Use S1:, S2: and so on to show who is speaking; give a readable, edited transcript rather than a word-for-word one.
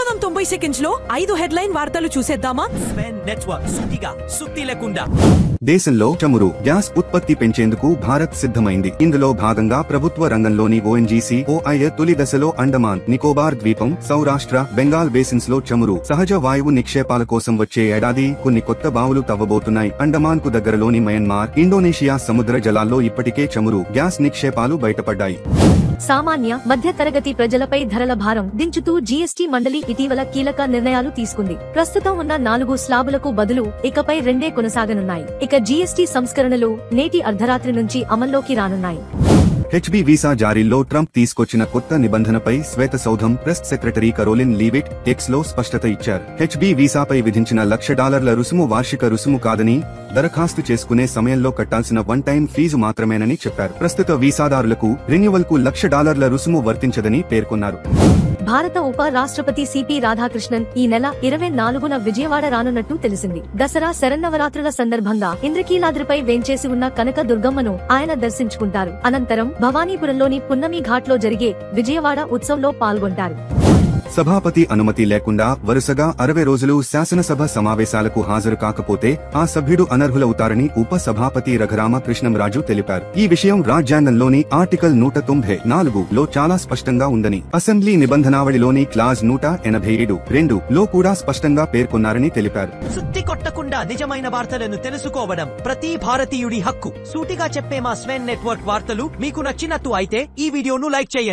S1: కేవలం 90 సెకండ్స్ లో 5 హెడ్లైన్ వార్తలు చూసేద్దామా?
S2: స్వెన్ నెట్వర్క్ సుత్తిగా సుత్తి లేకుండా.
S3: దేశంలో చమురు గ్యాస్ ఉత్పత్తి పెంచేందుకు భారత్ సిద్ధమైంది. ఇందులో భాగంగా ప్రభుత్వ రంగంలోని ఓఎన్జీసీ ఓఐఏ తొలి దశలో అండమాన్ నికోబార్ ద్వీపం, సౌరాష్ట్ర, బెంగాల్ బేసిన్స్ లో చమురు సహజ వాయువు నిక్షేపాల కోసం వచ్చే ఏడాది కొన్ని కొత్త బావులు తవ్వబోతున్నాయి. అండమాన్ కు దగ్గరలోని మయన్మార్, ఇండోనేషియా సముద్ర జలాల్లో ఇప్పటికే చమురు గ్యాస్ నిక్షేపాలు బయటపడ్డాయి.
S4: సామాన్య మధ్య తరగతి ప్రజలపై ధరల భారం దించుతూ జీఎస్టీ మండలి ఇటీవల కీలక నిర్ణయాలు తీసుకుంది. ప్రస్తుతం ఉన్న 4 స్లాబులకు బదులు ఇకపై 2 కొనసాగనున్నాయి. ఇక జీఎస్టీ సంస్కరణలు నేటి అర్ధరాత్రి నుంచి అమల్లోకి రానున్నాయి.
S3: హెచ్బీ వీసా జారీల్లో ట్రంప్ తీసుకొచ్చిన కొత్త నిబంధనపై శ్వేతసౌధం press secretary Karoline Leavitt X లో స్పష్టత ఇచ్చారు. హెచ్బీ వీసాపై విధించిన $1,00,000 రుసుము వార్షిక రుసుము కాదని, దరఖాస్తు చేసుకునే సమయంలో కట్టాల్సిన వన్ టైం ఫీజు మాత్రమేనని చెప్పారు. ప్రస్తుత వీసాదారులకు రెన్యువల్ కు $1,00,000 రుసుము వర్తించదని పేర్కొన్నారు.
S4: భారత ఉప రాష్ట్రపతి సిపి రాధాకృష్ణన్ ఈ నెల 24న విజయవాడ రానున్నట్టు తెలిసింది. దసరా శరన్నవరాత్రుల సందర్భంగా ఇంద్రకీలాద్రిపై వేంచేసి ఉన్న కనక దుర్గమ్మను ఆయన దర్శించుకుంటారు. అనంతరం భవానీపురంలోని పున్నమి ఘాట్లో జరిగే విజయవాడ ఉత్సవంలో పాల్గొంటారు.
S3: సభాపతి అనుమతి లేకుండా వరుసగా 60 రోజులు శాసనసభ సమావేశాలకు హాజరు కాకపోతే ఆ సభ్యుడు అనర్హులవుతారని ఉప సభాపతి రఘురామ కృష్ణంరాజు తెలిపారు. ఈ విషయం రాజ్యాంగంలోని ఆర్టికల్ 194లో చాలా స్పష్టంగా ఉందని, అసెంబ్లీ నిబంధనావళిలోని క్లాజ్ 187(2) లో కూడా స్పష్టంగా పేర్కొన్నారని తెలిపారు.
S2: సుత్తి కొట్టకుండా నిజమైన వార్తలను తెలుసుకోవడం ప్రతి భారతీయుడి హక్కు. సూటిగా చెప్పే మా స్వెన్ నెట్వర్క్ వార్తలు మీకు నచ్చినట్టు అయితే ఈ వీడియోను లైక్ చేయండి.